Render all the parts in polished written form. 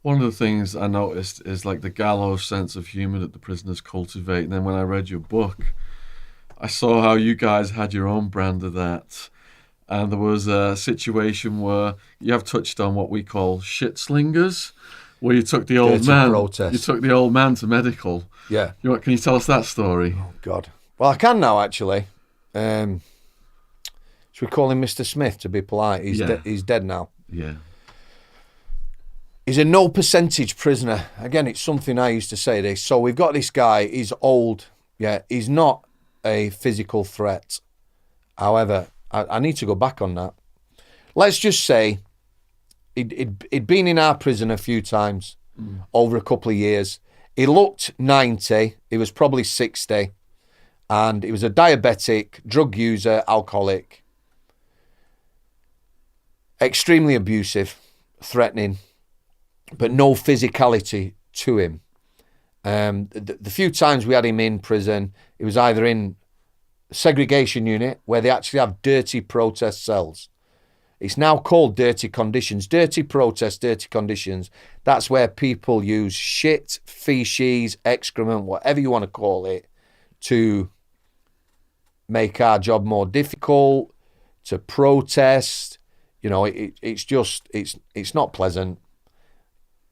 One of the things I noticed is like the gallows sense of humour that the prisoners cultivate. And then when I read your book, I saw how you guys had your own brand of that. And there was a situation where you have touched on what we call shit slingers, where Dirty you protest. took the old man to medical. Yeah. Can you tell us that story? Oh, God. Well, I can now, actually. Should we call him Mr. Smith to be polite? Yeah. He's dead now. Yeah. He's a no percentage prisoner. Again, it's something I used to say this. So we've got this guy, he's old. Yeah, he's not a physical threat. However, I need to go back on that. Let's just say he'd been in our prison a few times over a couple of years. He looked 90. He was probably 60. And he was a diabetic, drug user, alcoholic. Extremely abusive, threatening, but no physicality to him. The few times we had him in prison, he was either in segregation unit where they actually have dirty protest cells. It's now called dirty conditions. Dirty protest, dirty conditions. That's where people use shit, feces, excrement, whatever you want to call it, to make our job more difficult, to protest. You know, it's not pleasant.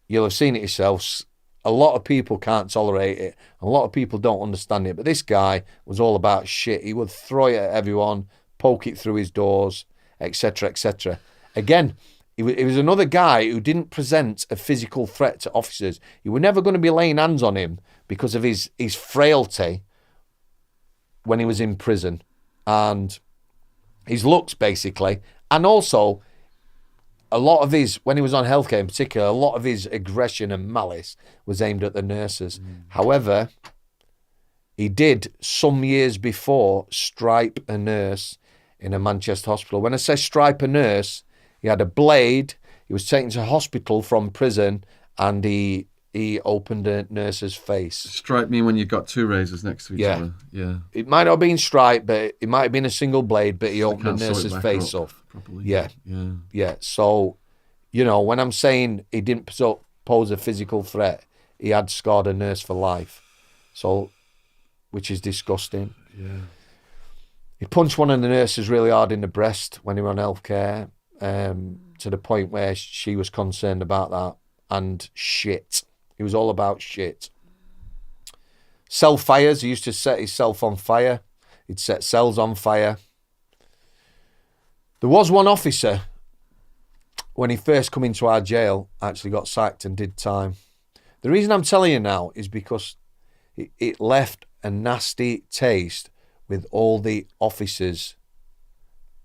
You'll have seen it yourself. A lot of people can't tolerate it. A lot of people don't understand it. But this guy was all about shit. He would throw it at everyone, poke it through his doors, etc., etc. Again, he was another guy who didn't present a physical threat to officers. You were never going to be laying hands on him because of his frailty when he was in prison and his looks, basically. And also, a lot of his, when he was on healthcare in particular, a lot of his aggression and malice was aimed at the nurses. However, he did, some years before, stripe a nurse in a Manchester hospital. When I say stripe a nurse, he had a blade, he was taken to hospital from prison, and he opened a nurse's face. Strike me when you've got two razors next to each other. Yeah. It might not have been stripe, but it might have been a single blade, but he opened a nurse's face off. Properly. Yeah. So, you know, when I'm saying he didn't pose a physical threat, he had scarred a nurse for life. So, which is disgusting. Yeah. He punched one of the nurses really hard in the breast when he was on healthcare, to the point where she was concerned about that. And shit. He was all about shit. Cell fires. He used to set himself on fire. He'd set cells on fire. There was one officer, when he first come into our jail, actually got sacked and did time. The reason I'm telling you now is because it left a nasty taste with all the officers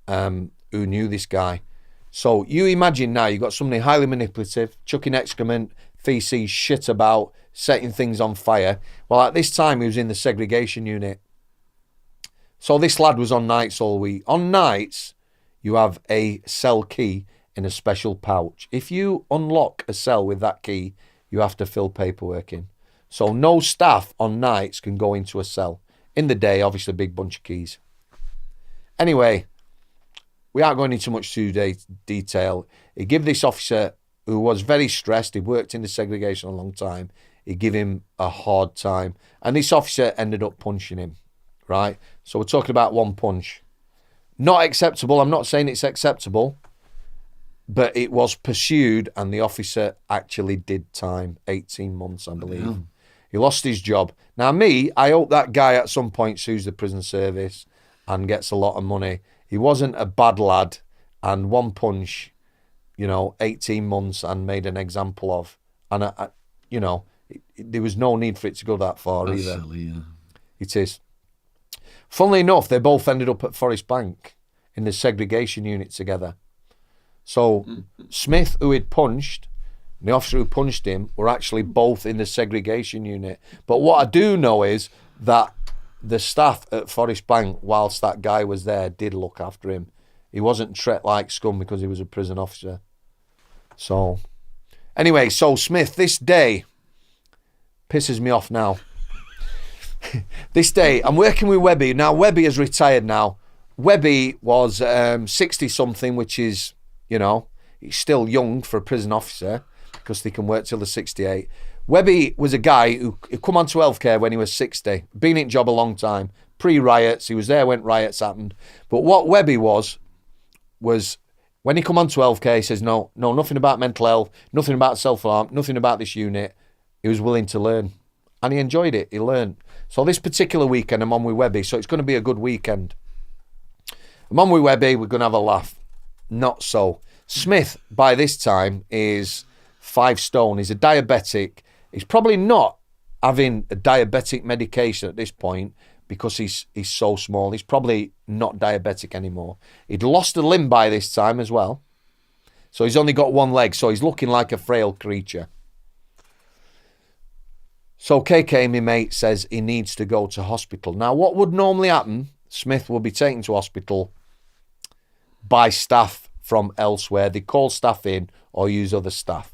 who knew this guy. So you imagine now you've got somebody highly manipulative, chucking excrement, feces, shit about, setting things on fire. Well, at this time he was in the segregation unit. So this lad was on nights all week. On nights, you have a cell key in a special pouch. If you unlock a cell with that key, you have to fill paperwork in. So no staff on nights can go into a cell. In the day, obviously, a big bunch of keys. Anyway, we aren't going into much too detail. He gave this officer, who was very stressed, he worked in the segregation a long time, he gave him a hard time. And this officer ended up punching him, right? So we're talking about one punch. Not acceptable. I'm not saying it's acceptable, but it was pursued and the officer actually did time, 18 months, I believe. Yeah. He lost his job. Now I hope that guy at some point sues the prison service and gets a lot of money. He wasn't a bad lad, and one punch, 18 months and made an example of. And, there was no need for it to go that far. That's either. Silly, yeah. It is. Funnily enough, they both ended up at Forest Bank in the segregation unit together. So Smith, who he'd punched, and the officer who punched him, were actually both in the segregation unit. But what I do know is that the staff at Forest Bank, whilst that guy was there, did look after him. He wasn't treated like scum because he was a prison officer. So, anyway, Smith, this day, pisses me off now. This day, I'm working with Webby. Now, Webby is retired now. Webby was 60-something, which is, he's still young for a prison officer. because they can work till they're 68. Webby was a guy who come onto healthcare when he was 60. Been in job a long time. Pre-riots. He was there when riots happened. But what Webby was when he come onto healthcare, he says, no, nothing about mental health, nothing about self-harm, nothing about this unit. He was willing to learn. And he enjoyed it. He learned. So this particular weekend, I'm on with Webby. So it's going to be a good weekend. I'm on with Webby. We're going to have a laugh. Not so. Smith, by this time, is 5 stone. He's a diabetic. He's probably not having a diabetic medication at this point because he's so small. He's probably not diabetic anymore. He'd lost a limb by this time as well. So he's only got one leg. So he's looking like a frail creature. So KK, my mate, says he needs to go to hospital. Now, what would normally happen, Smith will be taken to hospital by staff from elsewhere. They call staff in or use other staff.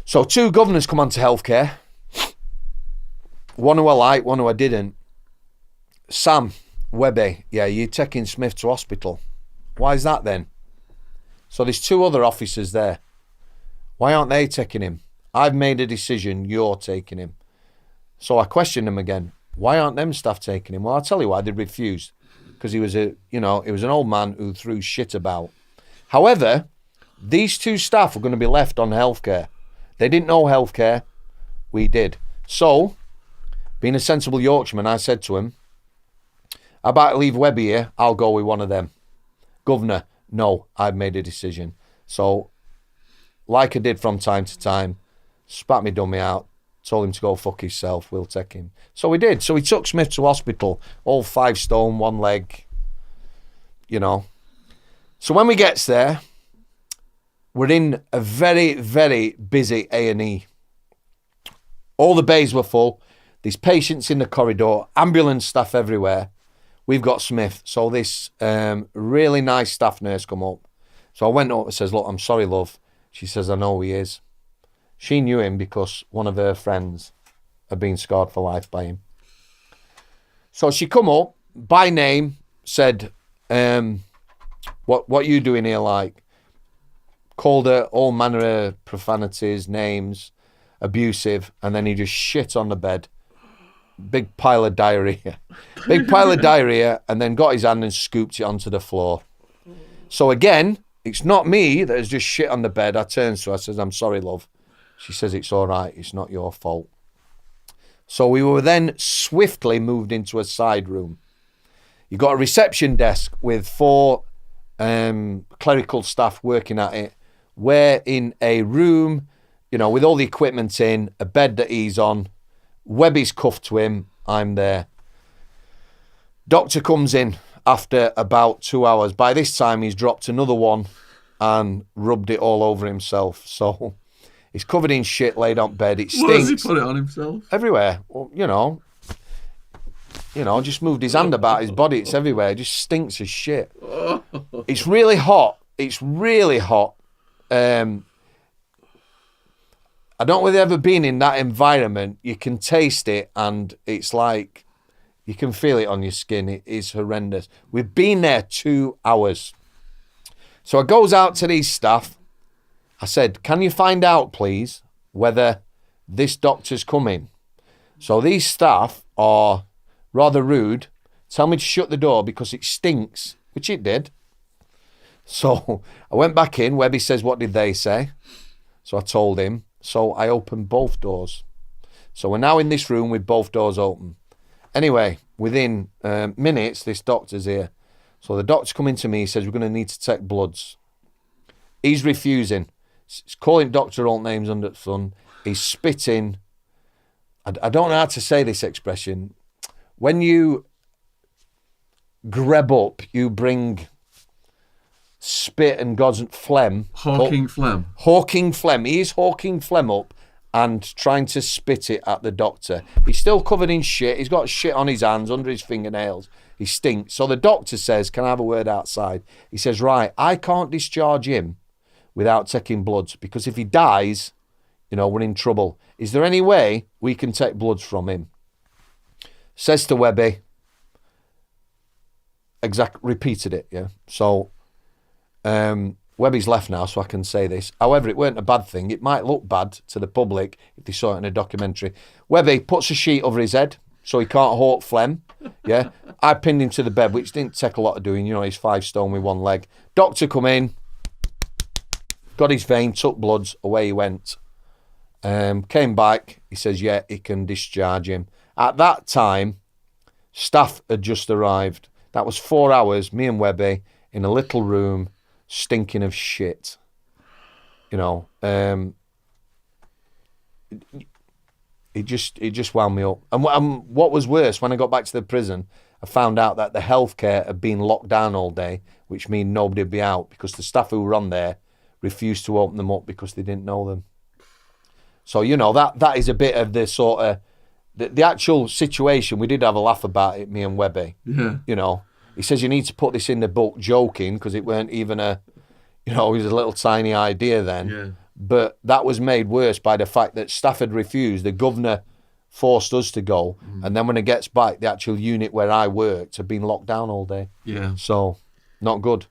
So 2 governors come onto healthcare. One who I like, one who I didn't. Sam, Webby, yeah, you're taking Smith to hospital. Why is that then? So there's 2 other officers there. Why aren't they taking him? I've made a decision, you're taking him. So I questioned him again. Why aren't them staff taking him? Well, I'll tell you why they refused. Because he was an old man who threw shit about. However, these 2 staff were going to be left on healthcare. They didn't know healthcare. We did. So, being a sensible Yorkshireman, I said to him, how about I leave Webby here? I'll go with one of them. Governor, no, I've made a decision. So, like I did from time to time, spat me dummy out, told him to go fuck himself, we'll take him. So we did. So we took Smith to hospital, all 5 stone, 1 leg, So when we gets there, we're in a very, very busy A&E. All the bays were full. There's patients in the corridor, ambulance staff everywhere. We've got Smith. So this really nice staff nurse come up. So I went up and says, look, I'm sorry, love. She says, I know he is. She knew him because one of her friends had been scarred for life by him. So she come up, by name, said, what you doing here like? Called her all manner of profanities, names, abusive, and then he just shit on the bed. Big pile of diarrhea. Big pile of diarrhea, and then got his hand and scooped it onto the floor. So again, it's not me that has just shit on the bed. I turned to her, I says, I'm sorry, love. She says, it's all right, it's not your fault. So we were then swiftly moved into a side room. You got a reception desk with 4 clerical staff working at it. We're in a room, with all the equipment in, a bed that he's on. Webby's cuffed to him, I'm there. Doctor comes in after about 2 hours. By this time, he's dropped another one and rubbed it all over himself. So he's covered in shit, laid on bed. It stinks. Where does he put it on himself? Everywhere. Well, just moved his hand about his body. It's everywhere. It just stinks as shit. It's really hot. It's really hot. I don't know whether you've ever been in that environment. You can taste it and it's like you can feel it on your skin. It is horrendous. We've been there 2 hours. So I goes out to these staff. I said, can you find out, please, whether this doctor's coming? So these staff are rather rude. Tell me to shut the door because it stinks, which it did. So I went back in. Webby says, what did they say? So I told him. So I opened both doors. So we're now in this room with both doors open. Anyway, within minutes, this doctor's here. So the doctor's coming to me. He says, we're going to need to take bloods. He's refusing. He's calling doctor old names under the sun. He's spitting. I don't know how to say this expression. When you grab up, you bring spit and God's phlegm. Hawking phlegm. Hawking phlegm. He is hawking phlegm up and trying to spit it at the doctor. He's still covered in shit. He's got shit on his hands, under his fingernails. He stinks. So the doctor says, can I have a word outside? He says, right, I can't discharge him without taking bloods because if he dies, we're in trouble. Is there any way we can take bloods from him? Says to Webby, repeated it, yeah. So Webby's left now, so I can say this. However, it weren't a bad thing. It might look bad to the public if they saw it in a documentary. Webby puts a sheet over his head so he can't hawk phlegm. Yeah, I pinned him to the bed, which didn't take a lot of doing. You know, he's 5 stone with one leg. Doctor come in, got his vein, took bloods, away he went. Came back. He says, yeah, he can discharge him. At that time, staff had just arrived. That was 4 hours, me and Webby, in a little room, stinking of shit. You know, it just wound me up. And what was worse, when I got back to the prison, I found out that the healthcare had been locked down all day, which means nobody would be out because the staff who were on there refused to open them up because they didn't know them. So, you know, that is a bit of the sort of, the actual situation. We did have a laugh about it, me and Webby. Yeah. You know, he says you need to put this in the book, joking, because it weren't even it was a little tiny idea then. Yeah. But that was made worse by the fact that staff had refused. The governor forced us to go. And then when it gets back, the actual unit where I worked had been locked down all day. Yeah. So, not good.